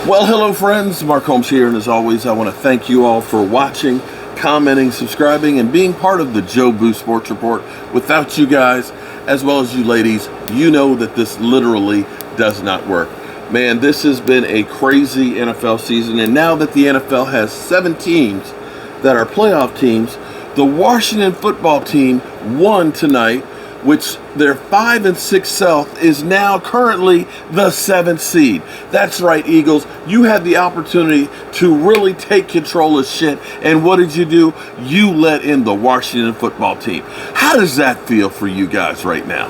Well, hello friends, Mark Holmes here, and as always, I want to thank you all for watching, commenting, subscribing, and being part of the Joe Boo Sports Report. Without you guys, as well as you ladies, you know that this literally does not work. Man, this has been a crazy NFL season, and now that the NFL has 7 teams that are playoff teams, the Washington football team won tonight, which their 5-6 South is now currently the 7th seed. That's right, Eagles. You had the opportunity to really take control of shit, and what did you do? You let in the Washington football team. How does that feel for you guys right now?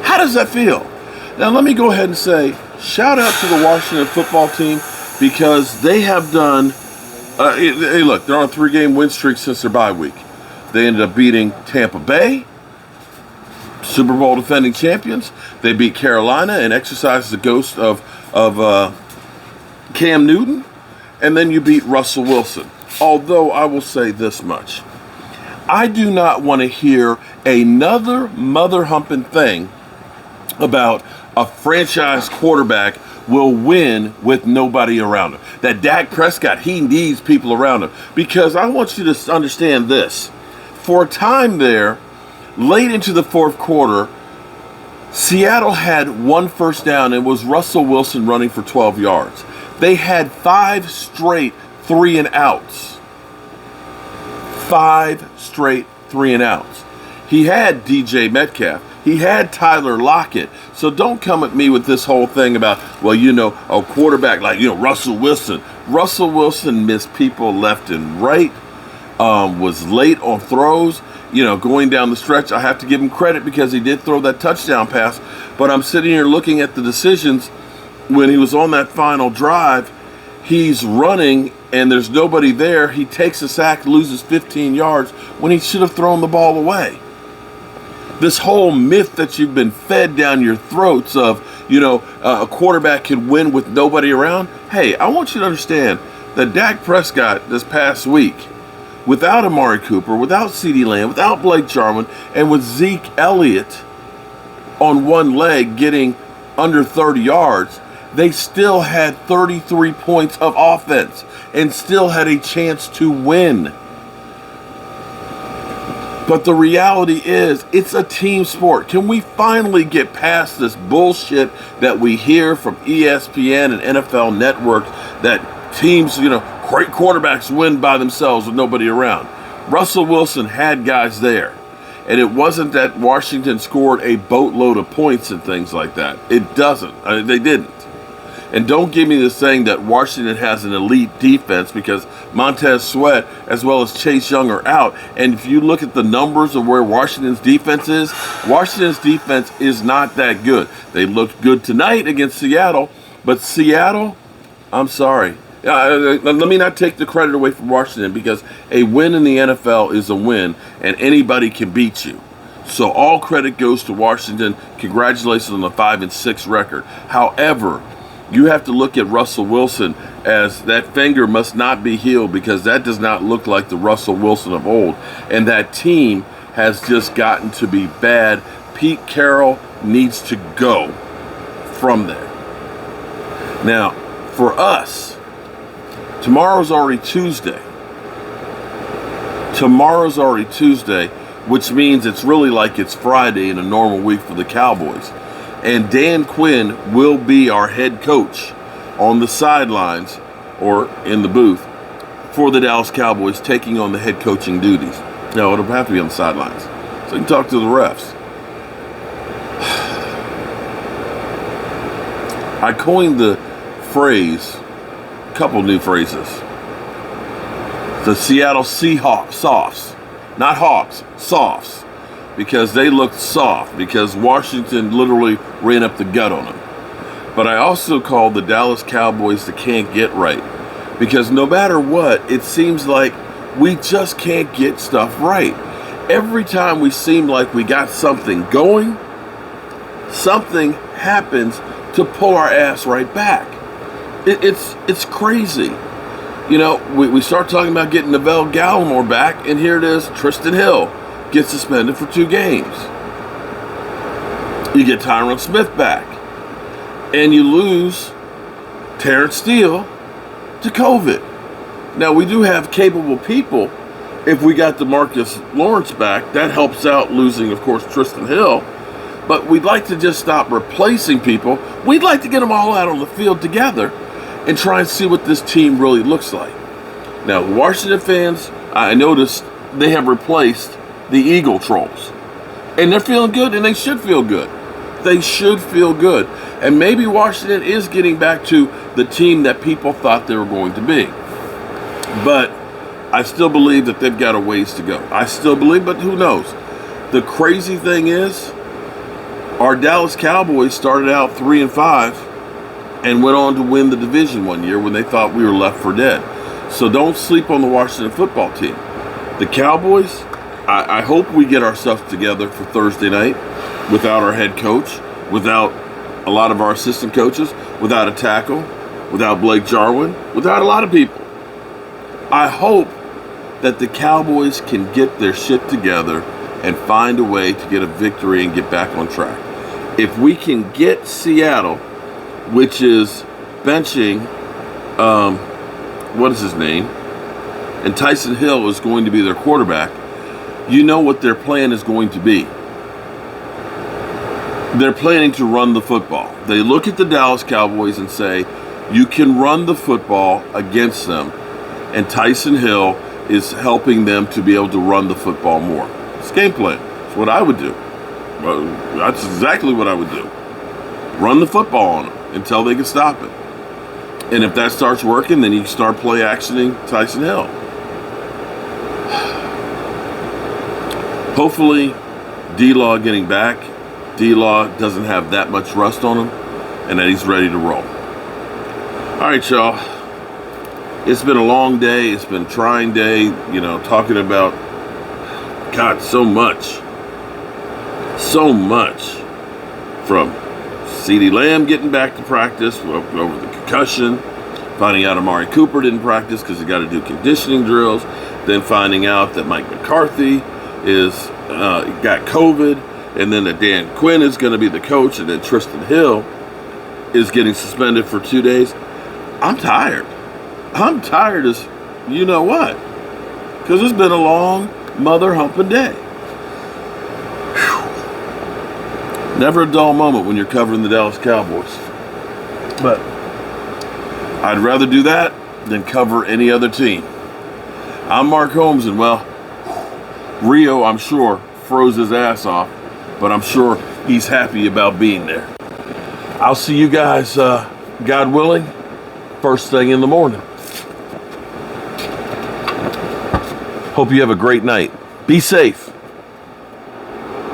How does that feel? Now, let me go ahead and say, shout out to the Washington football team because they have done, hey, look, they're on a 3-game win streak since their bye week. They ended up beating Tampa Bay, Super Bowl defending champions. They beat Carolina and exercised the ghost of Cam Newton. And then you beat Russell Wilson. Although I will say this much. I do not want to hear another mother-humping thing about a franchise quarterback will win with nobody around him. That Dak Prescott, he needs people around him. Because I want you to understand this. For a time there, late into the fourth quarter, Seattle had 1 first down. It was Russell Wilson running for 12 yards. They had 5 straight 3-and-outs. 5 straight 3-and-outs. He had DJ Metcalf. He had Tyler Lockett. So don't come at me with this whole thing about, well, a quarterback like, Russell Wilson. Russell Wilson missed people left and right, was late on throws. Going down the stretch, I have to give him credit because he did throw that touchdown pass. But I'm sitting here looking at the decisions when he was on that final drive. He's running and there's nobody there. He takes a sack, loses 15 yards when he should have thrown the ball away. This whole myth that you've been fed down your throats of, a quarterback can win with nobody around. Hey, I want you to understand that Dak Prescott this past week, without Amari Cooper, without CeeDee Lamb, without Blake Jarwin, and with Zeke Elliott on one leg getting under 30 yards, they still had 33 points of offense and still had a chance to win. But the reality is, it's a team sport. Can we finally get past this bullshit that we hear from ESPN and NFL Network that teams, great quarterbacks win by themselves with nobody around? Russell Wilson had guys there. And it wasn't that Washington scored a boatload of points and things like that. It doesn't. They didn't. And don't give me this saying that Washington has an elite defense because Montez Sweat as well as Chase Young are out. And if you look at the numbers of where Washington's defense is not that good. They looked good tonight against Seattle, but Seattle, I'm sorry. Let me not take the credit away from Washington because a win in the NFL is a win and anybody can beat you. So all credit goes to Washington. Congratulations on the 5-6 record. However, you have to look at Russell Wilson as that finger must not be healed because that does not look like the Russell Wilson of old. And that team has just gotten to be bad. Pete Carroll needs to go from there. Now, for us, tomorrow's already Tuesday. Which means it's really like it's Friday in a normal week for the Cowboys. And Dan Quinn will be our head coach on the sidelines or in the booth for the Dallas Cowboys, taking on the head coaching duties. No, it'll have to be on the sidelines so you can talk to the refs. I coined the phrase, a couple new phrases. The Seattle Seahawks, softs, not Hawks, softs. Because they looked soft, because Washington literally ran up the gut on them. But I also called the Dallas Cowboys the can't get right. Because no matter what, it seems like we just can't get stuff right. Every time we seem like we got something going, something happens to pull our ass right back. It's crazy. We start talking about getting Neville Gallimore back, and here it is, Tristan Hill gets suspended for 2 games. You get Tyron Smith back. And you lose Terrence Steele to COVID. Now, we do have capable people. If we got DeMarcus Lawrence back, that helps out losing, of course, Tristan Hill. But we'd like to just stop replacing people. We'd like to get them all out on the field together and try and see what this team really looks like. Now, Washington fans, I noticed they have replaced the Eagle Trolls. And they're feeling good, and they should feel good. They should feel good. And maybe Washington is getting back to the team that people thought they were going to be. But I still believe that they've got a ways to go. I still believe, but who knows? The crazy thing is, our Dallas Cowboys started out 3-5 and went on to win the division one year when they thought we were left for dead. So don't sleep on the Washington football team. The Cowboys, I hope we get ourselves together for Thursday night without our head coach, without a lot of our assistant coaches, without a tackle, without Blake Jarwin, without a lot of people. I hope that the Cowboys can get their shit together and find a way to get a victory and get back on track. If we can get Seattle, which is benching, what is his name? And Tyson Hill is going to be their quarterback. You know what their plan is going to be. They're planning to run the football. They look at the Dallas Cowboys and say, you can run the football against them. And Tyson Hill is helping them to be able to run the football more. It's game plan. It's what I would do. Well, that's exactly what I would do. Run the football on them until they can stop it. And if that starts working, then you can start play actioning Tyson Hill. Hopefully, D-Law getting back. D-Law doesn't have that much rust on him, and that he's ready to roll. All right, y'all. It's been a long day. It's been a trying day, talking about, God, so much. So much. From CeeDee Lamb getting back to practice over the concussion, finding out Amari Cooper didn't practice because he got to do conditioning drills, then finding out that Mike McCarthy got COVID, and then that Dan Quinn is going to be the coach, and then Tristan Hill is getting suspended for 2 days. I'm tired. I'm tired as you know what, because it's been a long mother humping day. Whew. Never a dull moment when you're covering the Dallas Cowboys. But I'd rather do that than cover any other team. I'm Mark Holmes, and Rio, I'm sure, froze his ass off, but I'm sure he's happy about being there. I'll see you guys, God willing, first thing in the morning. Hope you have a great night. Be safe.